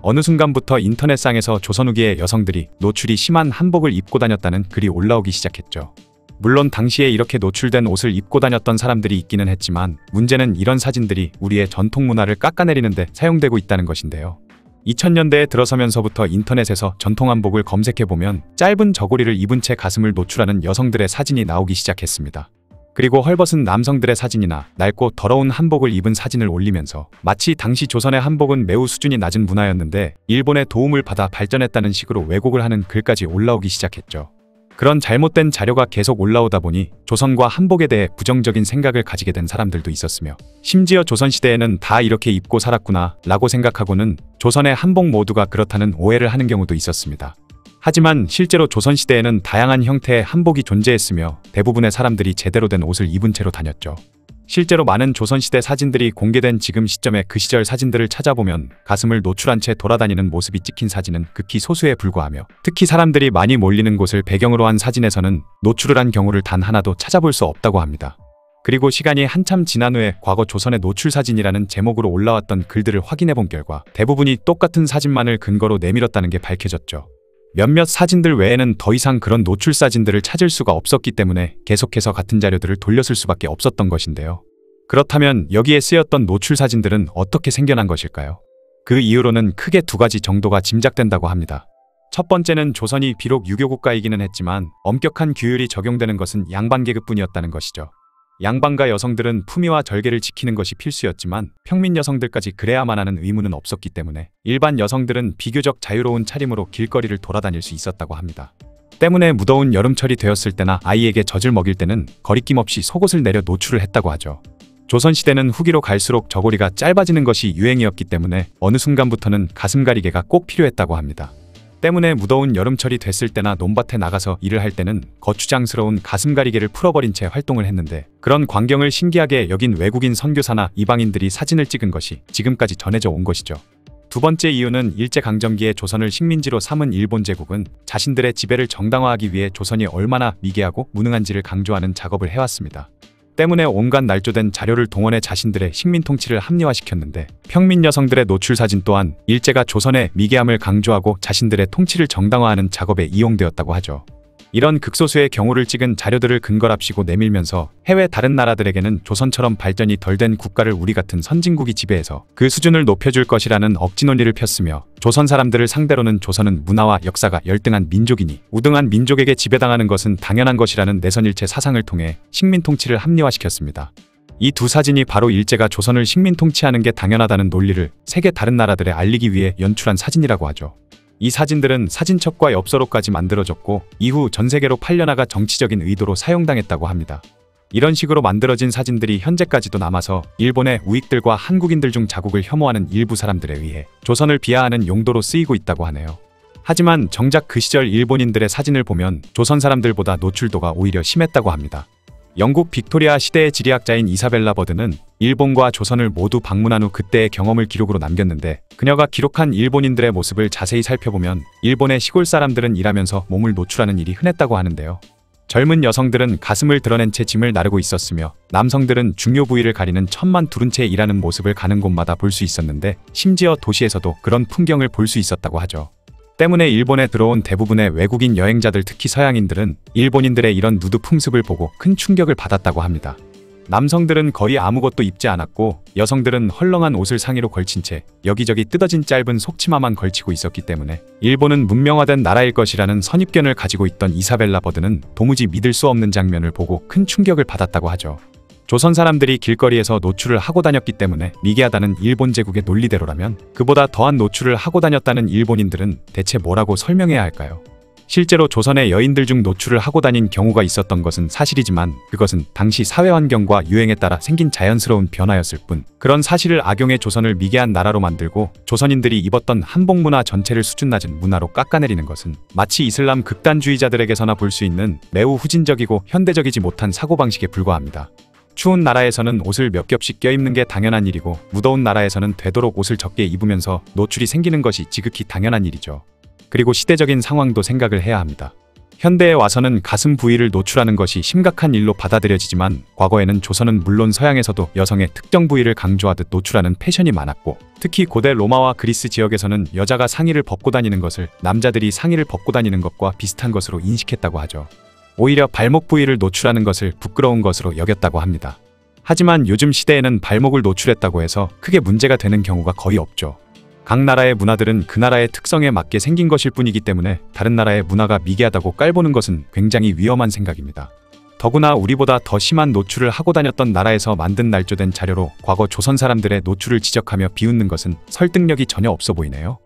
어느 순간부터 인터넷상에서 조선 후기의 여성들이 노출이 심한 한복을 입고 다녔다는 글이 올라오기 시작했죠. 물론 당시에 이렇게 노출된 옷을 입고 다녔던 사람들이 있기는 했지만 문제는 이런 사진들이 우리의 전통 문화를 깎아내리는 데 사용되고 있다는 것인데요. 2000년대에 들어서면서부터 인터넷에서 전통 한복을 검색해보면 짧은 저고리를 입은 채 가슴을 노출하는 여성들의 사진이 나오기 시작했습니다. 그리고 헐벗은 남성들의 사진이나 낡고 더러운 한복을 입은 사진을 올리면서 마치 당시 조선의 한복은 매우 수준이 낮은 문화였는데 일본의 도움을 받아 발전했다는 식으로 왜곡을 하는 글까지 올라오기 시작했죠. 그런 잘못된 자료가 계속 올라오다 보니 조선과 한복에 대해 부정적인 생각을 가지게 된 사람들도 있었으며, 심지어 조선시대에는 다 이렇게 입고 살았구나 라고 생각하고는 조선의 한복 모두가 그렇다는 오해를 하는 경우도 있었습니다. 하지만 실제로 조선시대에는 다양한 형태의 한복이 존재했으며 대부분의 사람들이 제대로 된 옷을 입은 채로 다녔죠. 실제로 많은 조선시대 사진들이 공개된 지금 시점에 그 시절 사진들을 찾아보면 가슴을 노출한 채 돌아다니는 모습이 찍힌 사진은 극히 소수에 불과하며, 특히 사람들이 많이 몰리는 곳을 배경으로 한 사진에서는 노출을 한 경우를 단 하나도 찾아볼 수 없다고 합니다. 그리고 시간이 한참 지난 후에 과거 조선의 노출 사진이라는 제목으로 올라왔던 글들을 확인해본 결과 대부분이 똑같은 사진만을 근거로 내밀었다는 게 밝혀졌죠. 몇몇 사진들 외에는 더 이상 그런 노출 사진들을 찾을 수가 없었기 때문에 계속해서 같은 자료들을 돌렸을 수밖에 없었던 것인데요. 그렇다면 여기에 쓰였던 노출 사진들은 어떻게 생겨난 것일까요? 그 이유로는 크게 두 가지 정도가 짐작된다고 합니다. 첫 번째는 조선이 비록 유교 국가이기는 했지만 엄격한 규율이 적용되는 것은 양반 계급뿐이었다는 것이죠. 양반과 여성들은 품위와 절개를 지키는 것이 필수였지만 평민 여성들까지 그래야만 하는 의무는 없었기 때문에 일반 여성들은 비교적 자유로운 차림으로 길거리를 돌아다닐 수 있었다고 합니다. 때문에 무더운 여름철이 되었을 때나 아이에게 젖을 먹일 때는 거리낌 없이 속옷을 내려 노출을 했다고 하죠. 조선시대는 후기로 갈수록 저고리가 짧아지는 것이 유행이었기 때문에 어느 순간부터는 가슴 가리개가 꼭 필요했다고 합니다. 때문에 무더운 여름철이 됐을 때나 논밭에 나가서 일을 할 때는 거추장스러운 가슴 가리개를 풀어버린 채 활동을 했는데, 그런 광경을 신기하게 여긴 외국인 선교사나 이방인들이 사진을 찍은 것이 지금까지 전해져 온 것이죠. 두 번째 이유는 일제강점기에 조선을 식민지로 삼은 일본 제국은 자신들의 지배를 정당화하기 위해 조선이 얼마나 미개하고 무능한지를 강조하는 작업을 해왔습니다. 때문에 온갖 날조된 자료를 동원해 자신들의 식민 통치를 합리화시켰는데, 평민 여성들의 노출 사진 또한 일제가 조선의 미개함을 강조하고 자신들의 통치를 정당화하는 작업에 이용되었다고 하죠. 이런 극소수의 경우를 찍은 자료들을 근거랍시고 내밀면서 해외 다른 나라들에게는 조선처럼 발전이 덜 된 국가를 우리 같은 선진국이 지배해서 그 수준을 높여줄 것이라는 억지 논리를 폈으며, 조선 사람들을 상대로는 조선은 문화와 역사가 열등한 민족이니 우등한 민족에게 지배당하는 것은 당연한 것이라는 내선일체 사상을 통해 식민 통치를 합리화시켰습니다. 이 두 사진이 바로 일제가 조선을 식민 통치하는 게 당연하다는 논리를 세계 다른 나라들에 알리기 위해 연출한 사진이라고 하죠. 이 사진들은 사진첩과 엽서로까지 만들어졌고 이후 전 세계로 팔려나가 정치적인 의도로 사용당했다고 합니다. 이런 식으로 만들어진 사진들이 현재까지도 남아서 일본의 우익들과 한국인들 중 자국을 혐오하는 일부 사람들에 의해 조선을 비하하는 용도로 쓰이고 있다고 하네요. 하지만 정작 그 시절 일본인들의 사진을 보면 조선 사람들보다 노출도가 오히려 심했다고 합니다. 영국 빅토리아 시대의 지리학자인 이사벨라 버드는 일본과 조선을 모두 방문한 후 그때의 경험을 기록으로 남겼는데, 그녀가 기록한 일본인들의 모습을 자세히 살펴보면 일본의 시골 사람들은 일하면서 몸을 노출하는 일이 흔했다고 하는데요. 젊은 여성들은 가슴을 드러낸 채 짐을 나르고 있었으며 남성들은 중요 부위를 가리는 천만 두른 채 일하는 모습을 가는 곳마다 볼 수 있었는데, 심지어 도시에서도 그런 풍경을 볼 수 있었다고 하죠. 때문에 일본에 들어온 대부분의 외국인 여행자들, 특히 서양인들은 일본인들의 이런 누드 풍습을 보고 큰 충격을 받았다고 합니다. 남성들은 거의 아무것도 입지 않았고 여성들은 헐렁한 옷을 상의로 걸친 채 여기저기 뜯어진 짧은 속치마만 걸치고 있었기 때문에 일본은 문명화된 나라일 것이라는 선입견을 가지고 있던 이사벨라 버드는 도무지 믿을 수 없는 장면을 보고 큰 충격을 받았다고 하죠. 조선 사람들이 길거리에서 노출을 하고 다녔기 때문에 미개하다는 일본 제국의 논리대로라면 그보다 더한 노출을 하고 다녔다는 일본인들은 대체 뭐라고 설명해야 할까요? 실제로 조선의 여인들 중 노출을 하고 다닌 경우가 있었던 것은 사실이지만 그것은 당시 사회 환경과 유행에 따라 생긴 자연스러운 변화였을 뿐, 그런 사실을 악용해 조선을 미개한 나라로 만들고 조선인들이 입었던 한복 문화 전체를 수준 낮은 문화로 깎아내리는 것은 마치 이슬람 극단주의자들에게서나 볼 수 있는 매우 후진적이고 현대적이지 못한 사고방식에 불과합니다. 추운 나라에서는 옷을 몇 겹씩 껴입는 게 당연한 일이고 무더운 나라에서는 되도록 옷을 적게 입으면서 노출이 생기는 것이 지극히 당연한 일이죠. 그리고 시대적인 상황도 생각을 해야 합니다. 현대에 와서는 가슴 부위를 노출하는 것이 심각한 일로 받아들여지지만 과거에는 조선은 물론 서양에서도 여성의 특정 부위를 강조하듯 노출하는 패션이 많았고, 특히 고대 로마와 그리스 지역에서는 여자가 상의를 벗고 다니는 것을 남자들이 상의를 벗고 다니는 것과 비슷한 것으로 인식했다고 하죠. 오히려 발목 부위를 노출하는 것을 부끄러운 것으로 여겼다고 합니다. 하지만 요즘 시대에는 발목을 노출했다고 해서 크게 문제가 되는 경우가 거의 없죠. 각 나라의 문화들은 그 나라의 특성에 맞게 생긴 것일 뿐이기 때문에 다른 나라의 문화가 미개하다고 깔보는 것은 굉장히 위험한 생각입니다. 더구나 우리보다 더 심한 노출을 하고 다녔던 나라에서 만든 날조된 자료로 과거 조선 사람들의 노출을 지적하며 비웃는 것은 설득력이 전혀 없어 보이네요.